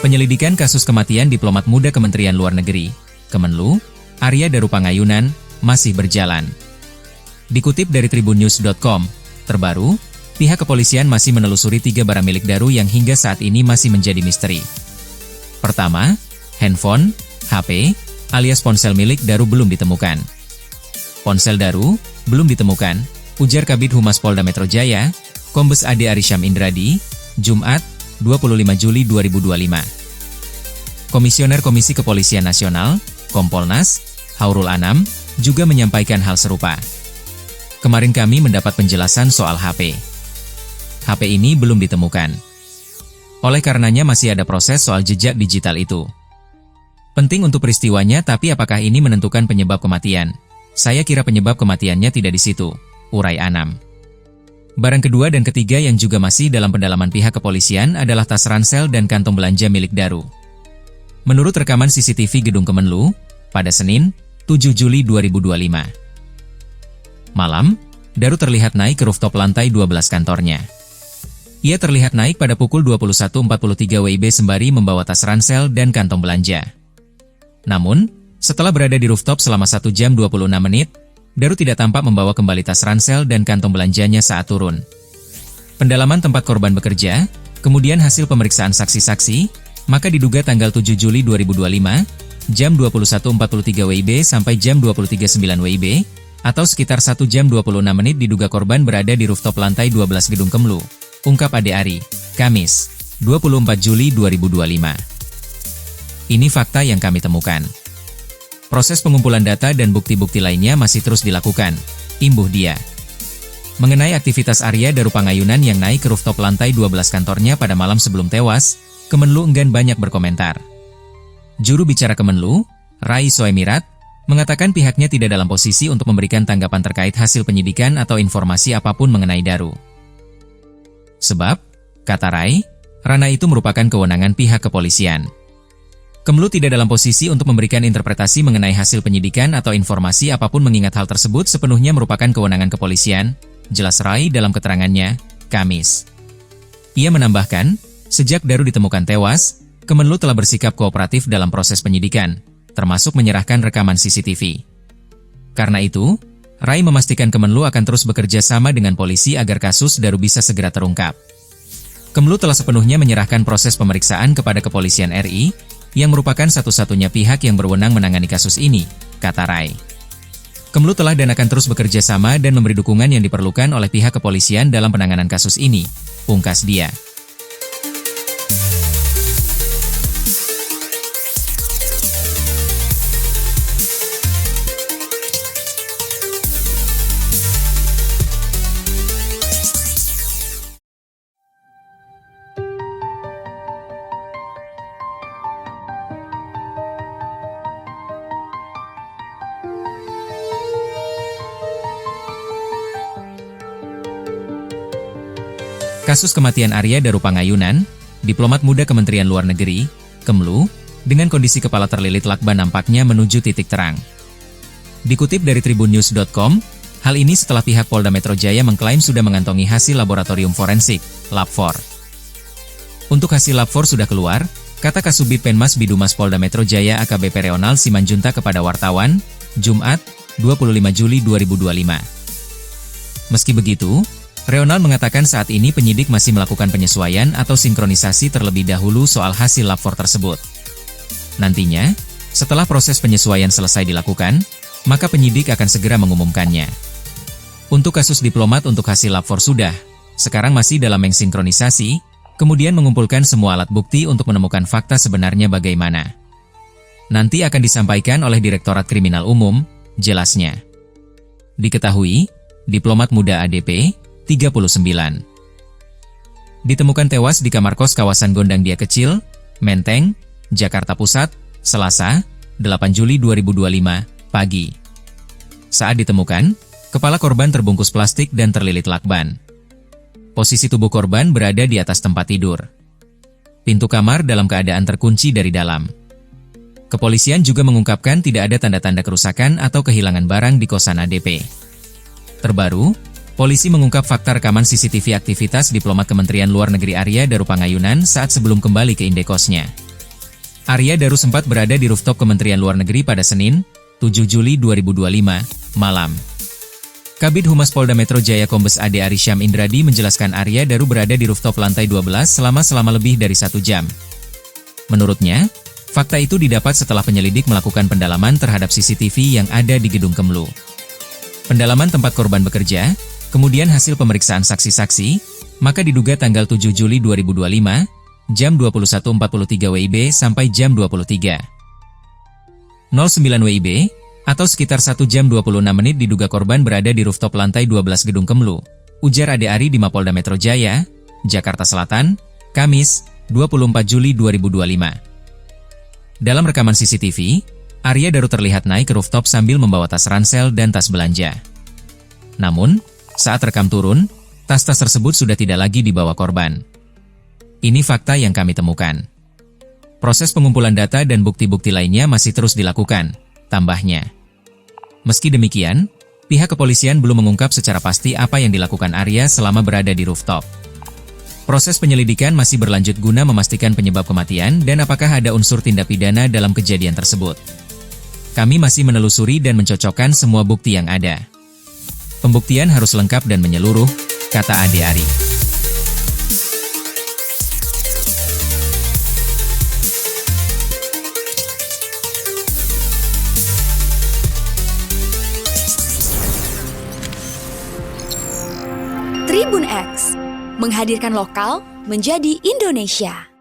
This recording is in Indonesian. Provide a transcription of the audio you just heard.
Penyelidikan kasus kematian diplomat muda Kementerian Luar Negeri, Kemenlu, Arya Darupangayunan, masih berjalan. Dikutip dari tribunnews.com, terbaru, pihak kepolisian masih menelusuri 3 barang milik Daru yang hingga saat ini masih menjadi misteri. Pertama, handphone, HP, alias ponsel milik Daru belum ditemukan. Ponsel Daru belum ditemukan, ujar Kabid Humas Polda Metro Jaya, Kombes Ade Arysyam Indradi, Jumat, 25 Juli 2025. Komisioner Komisi Kepolisian Nasional, Kompolnas, Haurul Anam, juga menyampaikan hal serupa. Kemarin kami mendapat penjelasan soal HP. HP ini belum ditemukan. Oleh karenanya masih ada proses soal jejak digital itu. Penting untuk peristiwanya, tapi apakah ini menentukan penyebab kematian? Saya kira penyebab kematiannya tidak di situ, urai Anam. Barang kedua dan ketiga yang juga masih dalam pendalaman pihak kepolisian adalah tas ransel dan kantong belanja milik Daru. Menurut rekaman CCTV Gedung Kemenlu, pada Senin, 7 Juli 2025. Malam, Daru terlihat naik ke rooftop lantai 12 kantornya. Ia terlihat naik pada pukul 21.43 WIB sembari membawa tas ransel dan kantong belanja. Namun, setelah berada di rooftop selama 1 jam 26 menit, Daru tidak tampak membawa kembali tas ransel dan kantong belanjanya saat turun. Pendalaman tempat korban bekerja, kemudian hasil pemeriksaan saksi-saksi, maka diduga tanggal 7 Juli 2025, jam 21.43 WIB sampai jam 23.09 WIB, atau sekitar 1 jam 26 menit diduga korban berada di rooftop lantai 12 Gedung Kemlu, ungkap Ade Ari, Kamis, 24 Juli 2025. Ini fakta yang kami temukan. Proses pengumpulan data dan bukti-bukti lainnya masih terus dilakukan, imbuh dia. Mengenai aktivitas Arya Darupangayunan yang naik ke rooftop lantai 12 kantornya pada malam sebelum tewas, Kemenlu enggan banyak berkomentar. Juru bicara Kemenlu, Rai Soemirat, mengatakan pihaknya tidak dalam posisi untuk memberikan tanggapan terkait hasil penyidikan atau informasi apapun mengenai Daru. Sebab, kata Rai, ranah itu merupakan kewenangan pihak kepolisian. Kemenlu tidak dalam posisi untuk memberikan interpretasi mengenai hasil penyidikan atau informasi apapun mengingat hal tersebut sepenuhnya merupakan kewenangan kepolisian, jelas Rai dalam keterangannya, Kamis. Ia menambahkan, sejak Daru ditemukan tewas, Kemenlu telah bersikap kooperatif dalam proses penyidikan, termasuk menyerahkan rekaman CCTV. Karena itu, Rai memastikan Kemenlu akan terus bekerja sama dengan polisi agar kasus Daru bisa segera terungkap. Kemenlu telah sepenuhnya menyerahkan proses pemeriksaan kepada Kepolisian RI, yang merupakan satu-satunya pihak yang berwenang menangani kasus ini, kata Rai. Kemenlu telah dan akan terus bekerja sama dan memberi dukungan yang diperlukan oleh pihak kepolisian dalam penanganan kasus ini, pungkas dia. Kasus kematian Arya Darupangayunan, diplomat muda Kementerian Luar Negeri, Kemlu, dengan kondisi kepala terlilit lakban nampaknya menuju titik terang. Dikutip dari tribunnews.com, hal ini setelah pihak Polda Metro Jaya mengklaim sudah mengantongi hasil laboratorium forensik, Lab4. Untuk hasil Lab4 sudah keluar, kata Kasubit Penmas Bidumas Polda Metro Jaya AKBP Reonal Simanjuntak kepada wartawan, Jumat, 25 Juli 2025. Meski begitu, Reonal mengatakan saat ini penyidik masih melakukan penyesuaian atau sinkronisasi terlebih dahulu soal hasil Lab4 tersebut. Nantinya, setelah proses penyesuaian selesai dilakukan, maka penyidik akan segera mengumumkannya. Untuk kasus diplomat untuk hasil Lab4 sudah, sekarang masih dalam mensinkronisasi, kemudian mengumpulkan semua alat bukti untuk menemukan fakta sebenarnya bagaimana. Nanti akan disampaikan oleh Direktorat Kriminal Umum, jelasnya. Diketahui, diplomat muda ADP, 39. Ditemukan tewas di kamar kos kawasan Gondang Dia Kecil, Menteng, Jakarta Pusat, Selasa, 8 Juli 2025, pagi. Saat ditemukan, kepala korban terbungkus plastik dan terlilit lakban. Posisi tubuh korban berada di atas tempat tidur. Pintu kamar dalam keadaan terkunci dari dalam. Kepolisian juga mengungkapkan tidak ada tanda-tanda kerusakan atau kehilangan barang di kosan ADP. Terbaru, polisi mengungkap fakta rekaman CCTV aktivitas diplomat Kementerian Luar Negeri Arya Darupangayunan saat sebelum kembali ke indekosnya. Arya Daru sempat berada di rooftop Kementerian Luar Negeri pada Senin, 7 Juli 2025, malam. Kabid Humas Polda Metro Jaya Kombes Ade Arysyam Indradi menjelaskan Arya Daru berada di rooftop lantai 12 selama lebih dari 1 jam. Menurutnya, fakta itu didapat setelah penyelidik melakukan pendalaman terhadap CCTV yang ada di gedung Kemlu. Pendalaman tempat korban bekerja, kemudian hasil pemeriksaan saksi-saksi, maka diduga tanggal 7 Juli 2025, jam 21.43 WIB sampai jam 23.09 WIB, atau sekitar 1 jam 26 menit diduga korban berada di rooftop lantai 12 gedung Kemlu, ujar Ade Ari di Mapolda Metro Jaya, Jakarta Selatan, Kamis, 24 Juli 2025. Dalam rekaman CCTV, Arya Daru terlihat naik ke rooftop sambil membawa tas ransel dan tas belanja. Namun, saat rekam turun, tas-tas tersebut sudah tidak lagi dibawa korban. Ini fakta yang kami temukan. Proses pengumpulan data dan bukti-bukti lainnya masih terus dilakukan, tambahnya. Meski demikian, pihak kepolisian belum mengungkap secara pasti apa yang dilakukan Arya selama berada di rooftop. Proses penyelidikan masih berlanjut guna memastikan penyebab kematian dan apakah ada unsur tindak pidana dalam kejadian tersebut. Kami masih menelusuri dan mencocokkan semua bukti yang ada. Pembuktian harus lengkap dan menyeluruh, kata Ade Ari. Tribun X, menghadirkan lokal menjadi Indonesia.